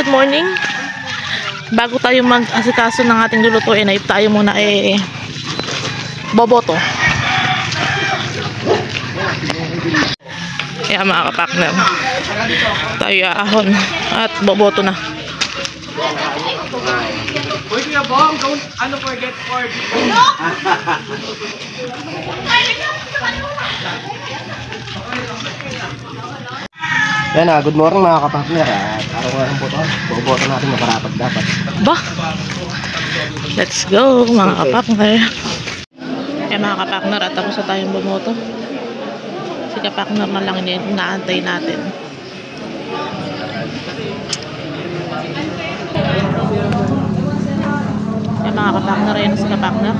good morning. Bago tayo mag-asikaso ng ating lulutuin ay tayo muna boboto. Kaya mga kapakner, tayo ahon at boboto na. Wait na bong, don't forget for Yan good morning mga kapakner. Araw nga ng boto. Boboto natin maparapat dapat. Ba? Let's go mga kapakner. Kaya mga kapakner, at tapos na tayong bumoto. Si kapakner na lang inaantay natin. Kaya mga kapakner, yun si kapakner.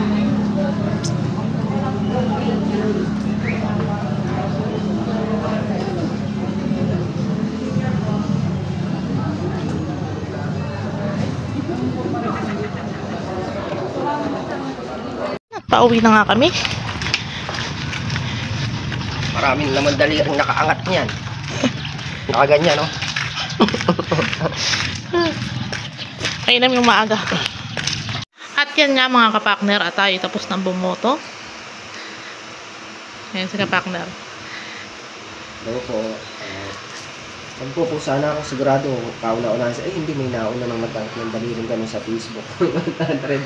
Pauwi na nga kami. Maraming naman dali ang nakaangat niyan. Nakaganyan, no? Ayun namin yung maaga. At yan nga mga kapakner, at tayo tapos ng bumoto. Ayan si kapakner. Ano po, magpupo sana ako sigurado kauna-una. Hindi, may nauna nang nagtangat ng daliling ganun sa Facebook. 100%.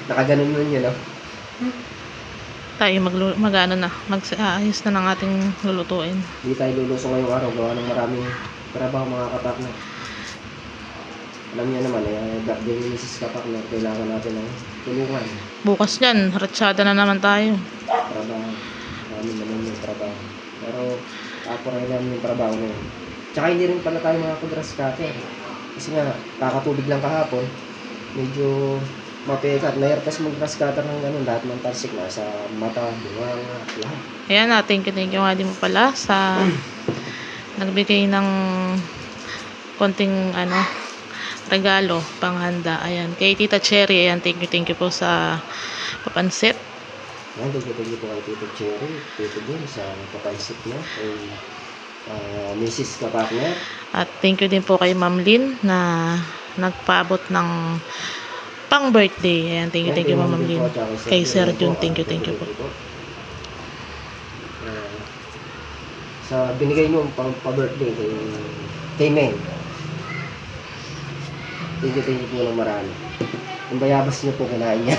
Nakaganon nun yun, no? Tayo mag-ano na, mag-ayos na ng ating lulutuin. Hindi tayo lulusong ngayong araw. Gawa ng maraming trabaho mga kapakner. Alam niya naman, birthday ni Mrs. Kapakner, kailangan natin ng tulungan. Bukas yan, ratsyada na naman tayo. Trabaho. Maraming naman yung trabaho. Pero, rin namin yung trabaho na yun. Tsaka hindi rin pala tayo mga kudras cutter. Kasi nga, kakatubig lang kahapon. Medyo mapekat. Nayartas mag-grass cutter ng ganun. Lahat ng tarsik na sa mata, bunganga, lahat. Ayan, thank you nga din mo pala sa nagbigay ng konting regalo, panghanda. Ayan, kay Tita Cherry. Ayan, thank you po sa papansit. Ayan, thank you po kay Tita Cherry. Tito din sa papansit niya. Kay Mrs. Kapakner. At thank you din po kay Ma'am Lynn na nagpaabot ng pang birthday. Ayan, thank you Ma'am Lynn. Kay Sir Jun, thank you po. Sa binigay nyo pang pa-birthday kay Meng. Thank you po ng marami. Yung bayabas nyo po kinain niya.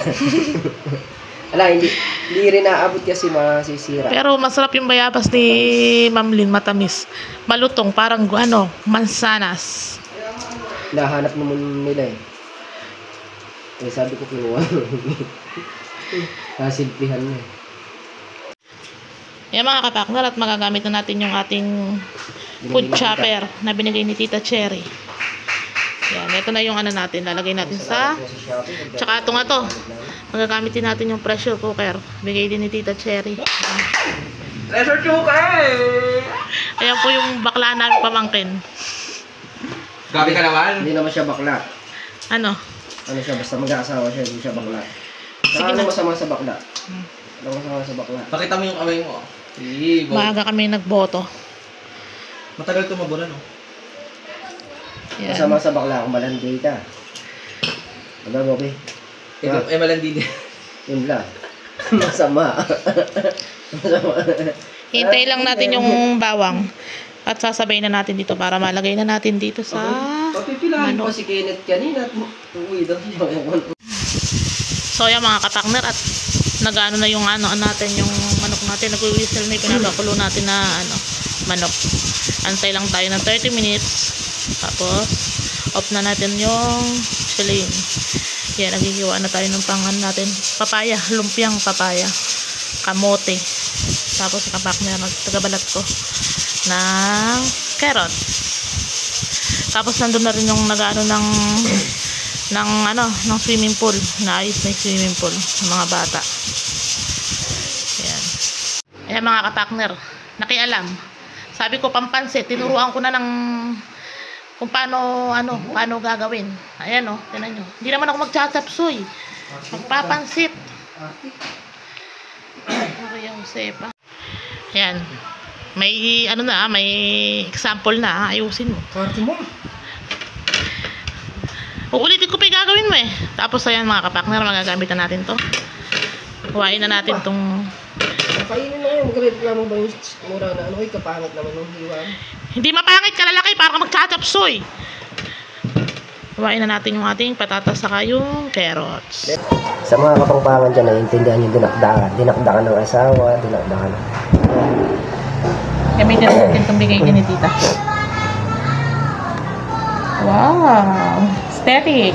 Ala, hindi rin naabot kasi masisira. Pero masarap yung bayabas ni Ma'am Lynn, matamis. Malutong, parang mansanas. Nahanap naman nila eh. Eh sabi ko kinuha. Kasimplihan mo eh. Yan mga kapakner, at magagamit na natin yung ating food chopper na binigay ni Tita Cherry. Yan, ito na yung natin. Lalagay natin sa... Tsaka ito nga to. Magagamit din natin yung pressure cooker. Bigay din ni Tita Cherry. pressure cooker! Ayan po yung bakla namin pamangkin. Grabe ka naman. Hindi naman siya bakla. Ano? Ano siya, basta mag-aasawa siya, hindi siya bakla. Sige Ano na. masama sa bakla? Ano masama sa bakla? Pakita mo yung kamay mo. Maaga kami nagboto. Matagal tumabura, no? Yan. Masama sa bakla kung malandi ka. Ano, Bobby? Ito, malandi din. Yun lang. Masama. Masama. Hintay lang natin yung bawang. At sasabay na natin dito para malagay na natin dito sa Papipilahan manok. pa si Kenneth kanina at uwi daw siya. So yan mga kapakner, at nagano na yung natin, yung manok natin. Nag-whistle na yung pinapakulo natin na manok. Antay lang tayo ng 30 minutes. Tapos off na natin yung chilling. Yan, nagigiwa na tayo ng pangan natin. Papaya, lumpiang papaya. Kamote. Tapos kapakner, nagtagabalat ko ng carrot. Tapos nandun na rin yung nag-ano ng swimming pool. Naayos na yung swimming pool ng mga bata. Ayan. Ayan mga kapakner, nakialam. Sabi ko pampansit, tinuruan ko na ng kung paano gagawin. Ayan tingnan nyo. Hindi naman ako magtsatapsoy. Magpapansit. Maria Josepa. Ayan. May may example na, ayusin mo. Karte mo. Uulitin ko pa yung gagawin mo eh. Tapos ayan mga kapakner, magagamit na natin to. Huwain na natin tong... Kainin na ngayon, magreklamo ba yung mura na ano, kapangat naman ng hiwa. Hindi mapangit, kalalaki, para ka magtsatapsoy. Huwain na natin yung ating patatas saka yung carrots. Sa mga kapangpangan dyan, naiintindihan yung dinakdakan. Dinakdakan ng asawa, dinakdakan. Gamitin natin itong bigay ni tita. Wow! Aesthetic!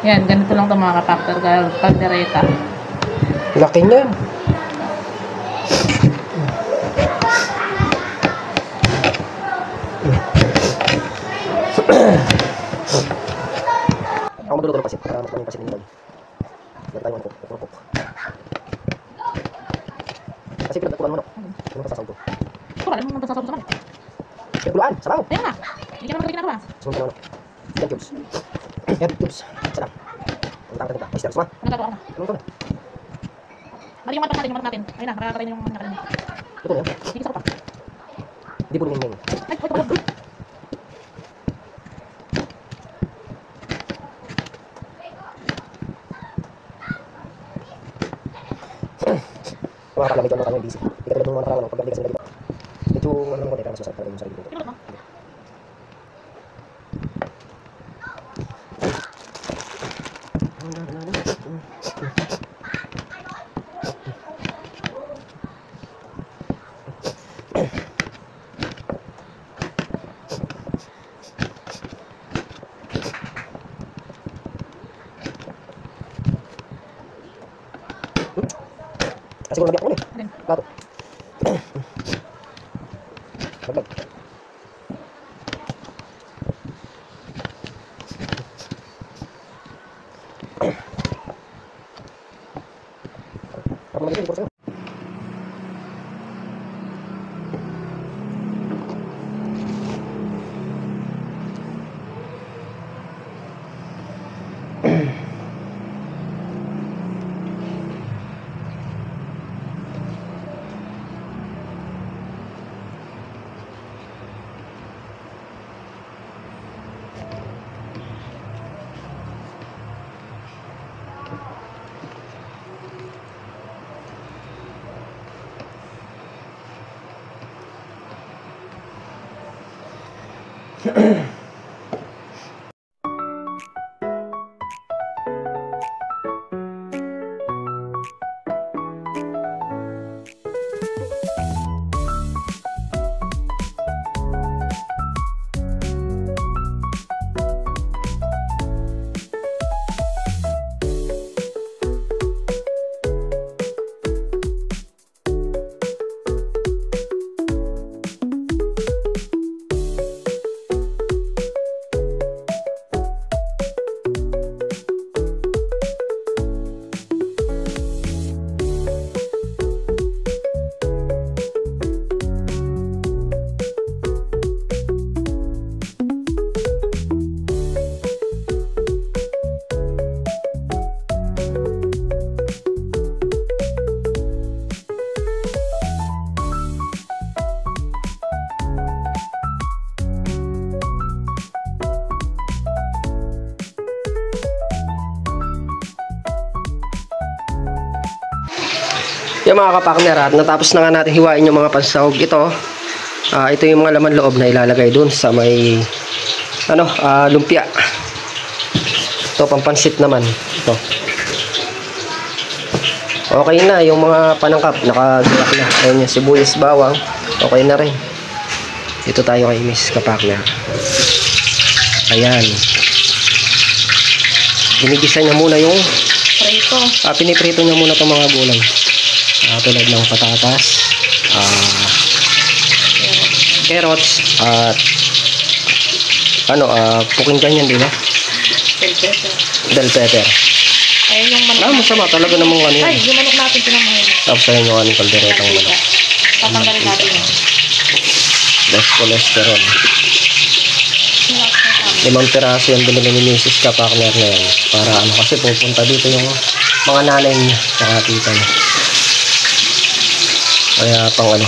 Yan, ganito lang ito mga kapakter. Kaldereta. Laki niyan. Ako magluluto ng pasit para makita yung pasit ng nilay. Meron tayong manok. Kasi pinagkuhan mo manok. Ano pa sasaw ko? Ito ka, alam mo naman sasaw sa manok. Pinagkulaan, sabaw. Ayan nga. Hindi ka naman ito ginagawa. Sunod na manok. Yan cubes. Yan cubes. Isa lang. Ang tangka nito. Oyster. Suma. Nagagawa ko na. Ano ito na? Mali yung manok natin. Ayun na, makakatay na yung manok natin. Ito na yan. Hindi ka pa. Hindi po rin yung Ay, ito pala. mga kaplamig ang mga busy. Hindi ka tulad ng mga nakarawan ng pagbalik kasi nalito. Medyo ano lang ko tayo, mas masarap talaga yung sarili ko. Pinulot mo? Kasi kung nabiyak ko ulit. Alin? Plato. Baglag. Ako nalito, hindi ko sa'yo. Yung mga kapakner, at natapos na nga natin hiwain yung mga pansahog. Ito yung mga laman loob na ilalagay dun sa may lumpia. Ito pampansit naman. Ito. Okay na yung mga panangkap, nakagayak na. Ayun yung sibuyas, bawang. Okay na rin. Dito tayo kay Miss Kapakner. Ayan. Ginigisa niya muna yung Prito. piniprito niya muna itong mga gulay. Tulad ng patatas, carrots, at puking ganyan, di ba? Bell pepper. Bell pepper. Ayan yung manok. Masama talaga namang ano Ay, yun. yung manok natin pinamayin. Tapos ayun yung anong kalderetang manok. Tatanggalin natin yun. Less cholesterol. 5 piraso yung binili ni Mrs. Kapakner na yan. Para kasi pupunta dito yung mga nanay niya, tsaka tita niya. Kaya pang ano,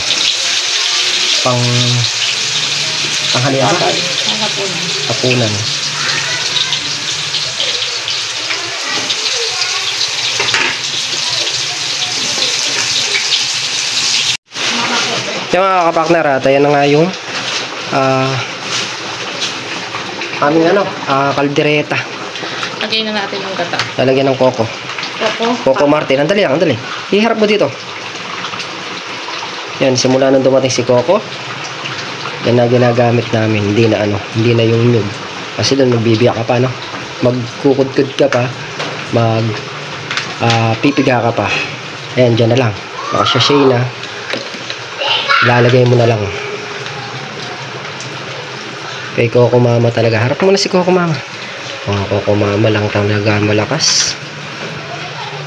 pang tanghalian ba? Hapunan. Yung mga kapakner, at ayan na nga yung aming ano, kaldereta. Lagyan na natin yung gata. Lalagyan ng coco. Coco Martin. Andali lang, andali. Iharap mo dito. Yan, simula nung dumating si Coco, yan na ginagamit namin. Hindi na ano, hindi na yung nyug. Kasi doon magbibiyak ka pa, no? Magkukudkud ka pa, pipiga ka pa. Ayan, dyan na lang. Nakasashay na. Ilalagay mo na lang. Kay Coco Mama talaga. Harap mo na si Coco Mama. Coco Mama lang talaga malakas.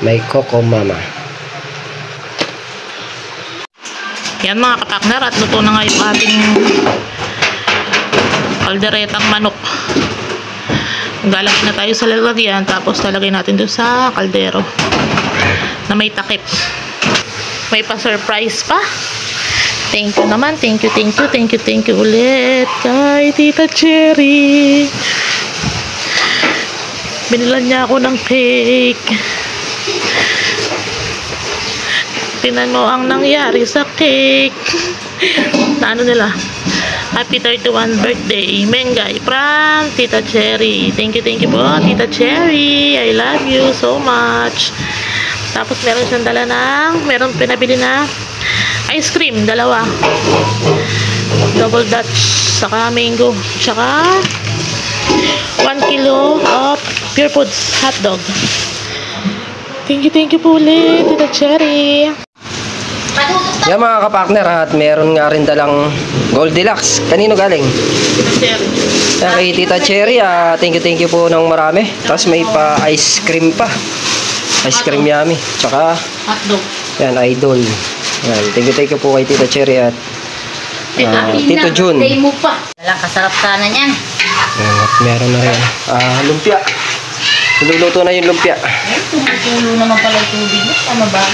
May Coco Mama. Yan mga kapakner, at luto na nga yung ating kalderetang manok. Galapin na tayo sa lalagyan, tapos lalagay natin doon sa kaldero na may takip. May pa-surprise pa. Thank you naman, thank you ulit kay Tita Cherry. Binilan niya ako ng cake. Tingnan mo ang nangyari sa cake. Na ano nila? Happy 31 birthday, Mengay from Tita Cherry. Thank you po, Tita Cherry. I love you so much. Tapos meron siyang dala ng, meron pinabili na ice cream, dalawa. Double Dutch, saka mango, saka 1 kilo of Pure Foods hotdog. Thank you po ulit, Tita Cherry. Yan mga kapakner, at meron nga rin dalang Goldilocks. Kanino galing? Tita Cherry. Yan kay Tita Cherry. Thank you po ng marami. Tapos may pa ice cream pa. Ice cream yummy. Tsaka Hotdog. yan, Idol. Yan, thank you po kay Tita Cherry at Tito Jun. Walang kasarap sana niyan. Yan, at meron na rin lumpia. Niluluto na yung lumpia. Tumutulo naman pala yung tubig mo. Ano ba?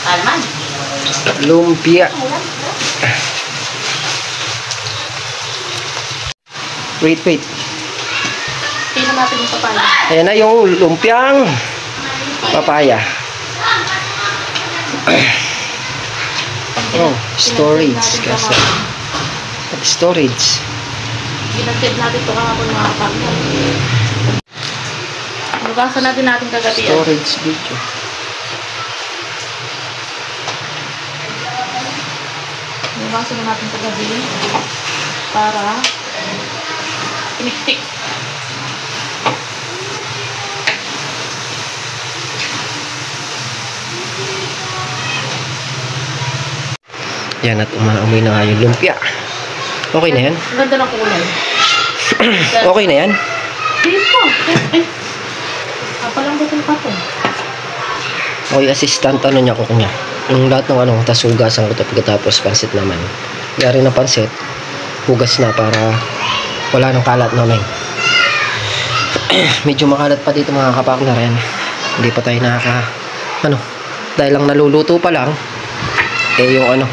Alman. Lumpia. Wait. Tingnan natin yung papaya. Ayan na yung lumpiang papaya. Oh, storage kasi. Storage. Ginagkid natin ito kahapon mga kapatid. Bukasan natin kagabi. Storage video. Bukasan natin kagabi para piniktik. Yan, at umaamoy na nga yung lumpia. Okay na yan? Ang ganda ng kulay. Okay na yan? Dito. Ay. Kapalang butol ka po. Okay, assistant, ano niya, kuko niya. Yung lahat ng ano, tas hugasan ko ito pagkatapos pansit naman. Yari na pansit, hugas na para wala nang kalat namin. Medyo makalat pa dito mga kapakner yan. Hindi pa tayo dahil lang naluluto pa lang, yung ano,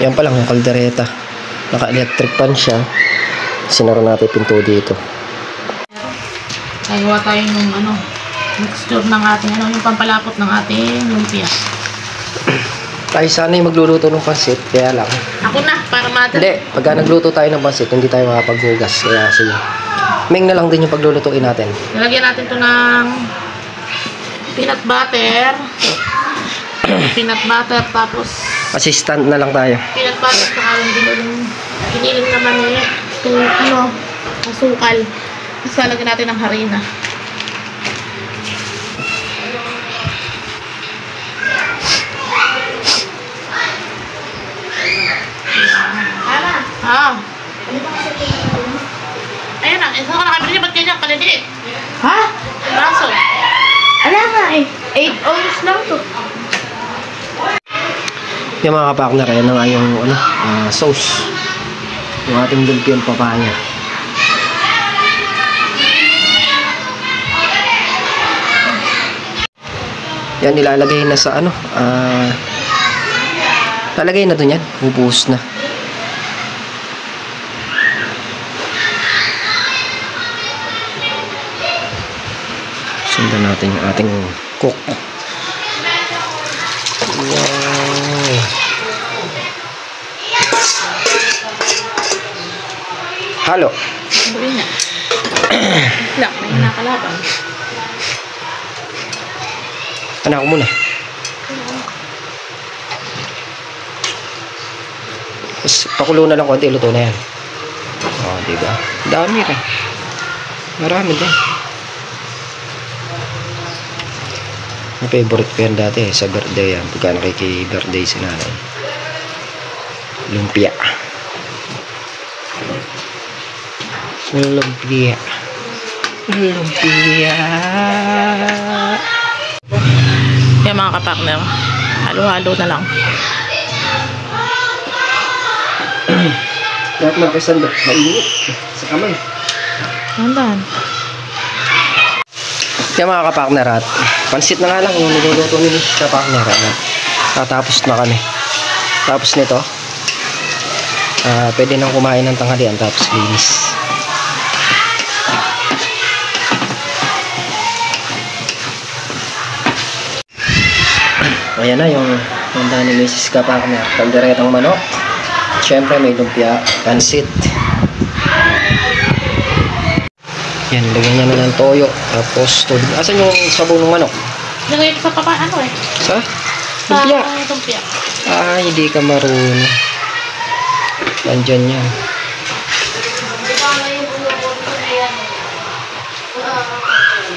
yan pa lang yung kaldereta. Naka-electric pan siya. Sinara natin pinto dito. Nagawa tayo ng mixture ng ating yung pampalapot ng ating lumpia. Tayo sana yung magluluto ng pansit, kaya lang. Ako na, para madali. Hindi, pagka nagluto tayo ng pansit, hindi tayo makapaghugas. Kaya sige. Ming na lang din yung paglulutuin natin. Nilagyan natin to ng peanut butter. Peanut butter, tapos Assistant na lang tayo. peanut butter sa yung giniling naman asukal. Tapos lalagyan natin ng harina. Ayan na, isa ka nakabili niya, ba't ganyan kaliliit? Ha? Braso. Ala nga eh. 8 ounce lang to. Yung mga kapakner, yan na nga yung sauce. Yung ating lumpiang papaya. Yan, nilalagay na sa ano, lalagay na dun yan. Bubuhos na. Sundan natin yung ating cook. Wow. Halo. Sabi niya. Lang, may nakalaban. Anak ko muna. Tapos, pakulo na lang konti, luto na yan. Oh, diba? Dami rin. Marami din. Ang favorite ko yan dati sa birthday yan. Pagka nakiki-birthday si nanay. Lumpia. Lumpia. Lumpia. Yan mga kapartner. Halo-halo na lang. Dapat magkasando. Mainit. Sa kamay. Andan. Yan mga kapartner at pansit na nga lang yung niluluto ni kapartner at tatapos na kami. Tapos nito pwede nang kumain ng tanghalian tapos linis. Ayan na yung handa ni Mrs. Kapartner. Kalderetang manok. Siyempre may lumpia, pansit. Yan, lagyan niya na ng toyo. Tapos tubig. Asan yung sabon ng manok? Lagay ko sa papa, ano eh? Sa? Lumpia. Sa lumpia. Ah, hindi ka marunong. Nandyan yan.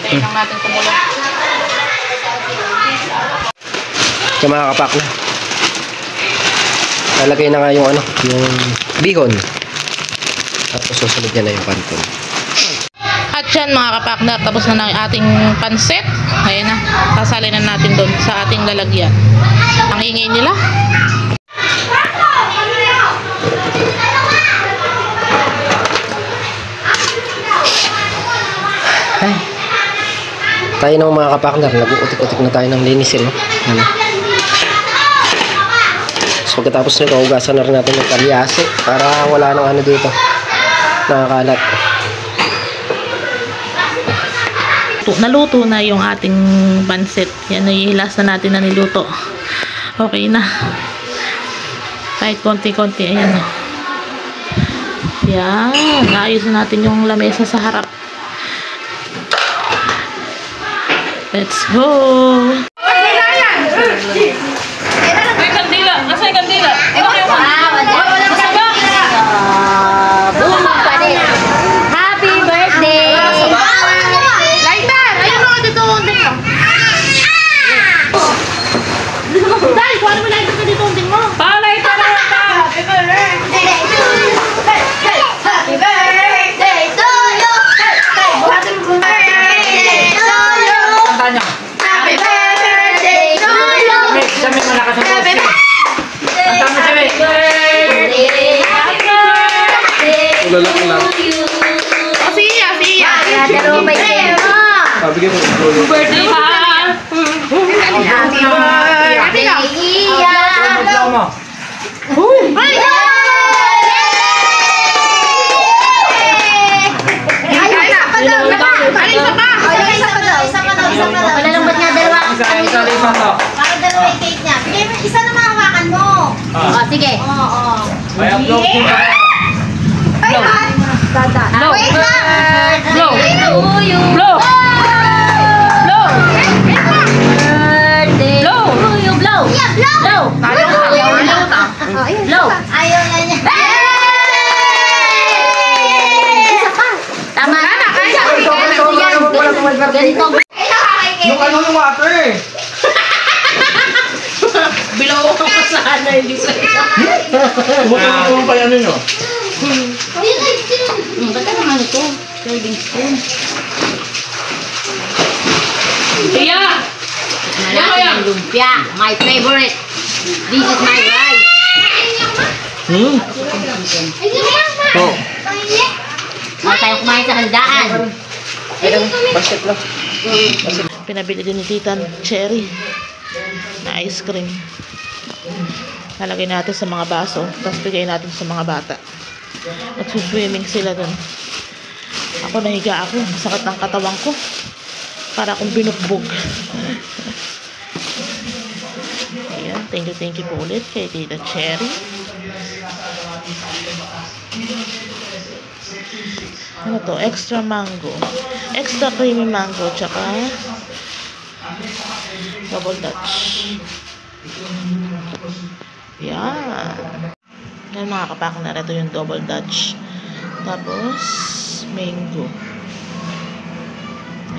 Tayo lang natin kumulo. Kaya mga kapak na. Lalagay na nga yung ano, yung bihon. Tapos susunod niya na yung panton. At yan mga kapakner, tapos na ng ating pansit. Ayan na, sasalin na natin doon sa ating lalagyan. Ang ingay nila. Ay. Tayo ng mga kapakner, nag-utik-utik na tayo ng linisin, no? Ano? So pagkatapos nito, hugasan na rin natin yung kalyase para wala nang ano dito. Nakakalat. Naluto na yung ating pansit. Yan, ihilas na natin na niluto. Okay na. Kahit konti-konti. Ayan na. Yan. Naayos na natin yung lamesa sa harap. Let's go! May kandila! Nasa yung kandila? Happy birthday! Lighter! Ayun mo! Dito! Dahil! Kuha naman lighter ka dito! Mo! Pa-lighter na lang ka! Happy birthday to you! Happy birthday to you! Tanya. Happy birthday to you! Sabi mo na kasi. Happy birthday! Tama sabi. Happy birthday Ulo lang. to you! O, siya! Siya! Dalawa may tema! Bigyan mo. Birthday ha! Happy birthday, Iya! mo. Malalambot nga dalawa. Isa to. Para dalawa yung cake niya. Bigay mo, isa na mahawakan mo. Oo, sige. Oo. May upload din ba? Blow. Blow. Wait lang. Blow. To you. Blow. Blow. Birthday Blow. to you. Blow. Yeah, blow. Blow. Blow. Ayaw na niya. Isa pa. Tama na. Ganito. Yung ano yung water eh. Bilaw ko pa sana hindi sa Tumutulong pa yan nyo. Ganda naman ito. Serving spoon. Iya! Malaki ng lumpia. My favorite. This is my rice. Oh. Huwag tayong kumain sa handaan. Ayun, pansit lang. Pinabili din ni Tita Cherry. na ice cream. Lalagay natin sa mga baso, tapos bigay natin sa mga bata. Nagsuswimming sila dun. Ako nahiga ako, masakit ang katawan ko. Para akong binugbog. Ayan, thank you po ulit kay Tita Cherry. Ano to? Extra mango. Extra creamy mango, tsaka double Dutch. Yan. Yan mga kapakner. Ito yung double Dutch. Tapos, mango.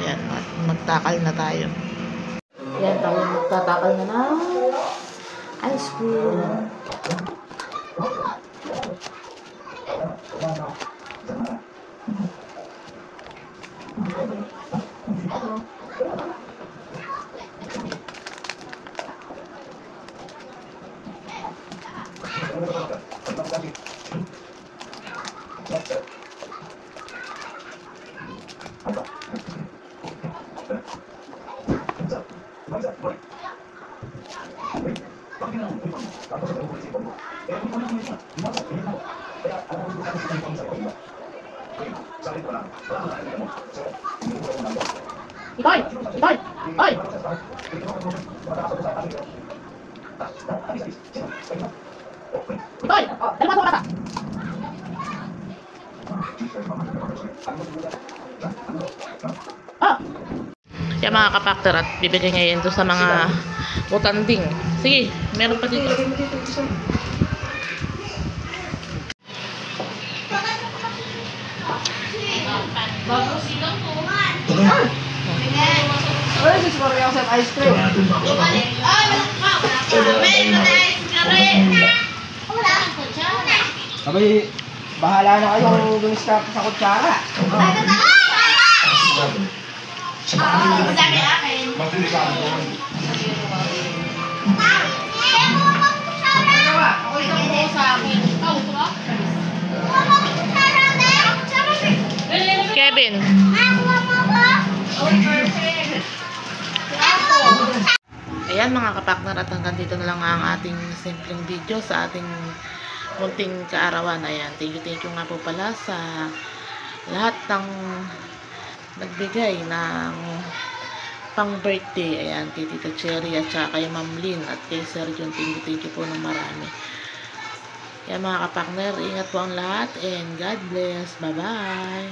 Yan. Magtakal na tayo. Yan. Tayo magtatakal na ng ice cream. Itoy! Itoy! Oy! Itoy! Dalawa sa bata! Yan mga kapakter at bibigay ngayon doon sa mga butanding. Sige, meron pa dito. Where is this Mariosep ice cream? Sabay, bahala na kayo gumis ka sa kutsara. Kevin. Ayan mga kapakner at hanggang dito na lang ang ating simpleng video sa ating munting kaarawan. Ayan, thank you nga po pala sa lahat ng nagbigay ng pang birthday. Ayan, kay Tita Cherry at saka kay Ma'am Lynn at kay Sir John. Thank you po ng marami. Ayan mga kapakner, ingat po ang lahat and God bless. Bye bye.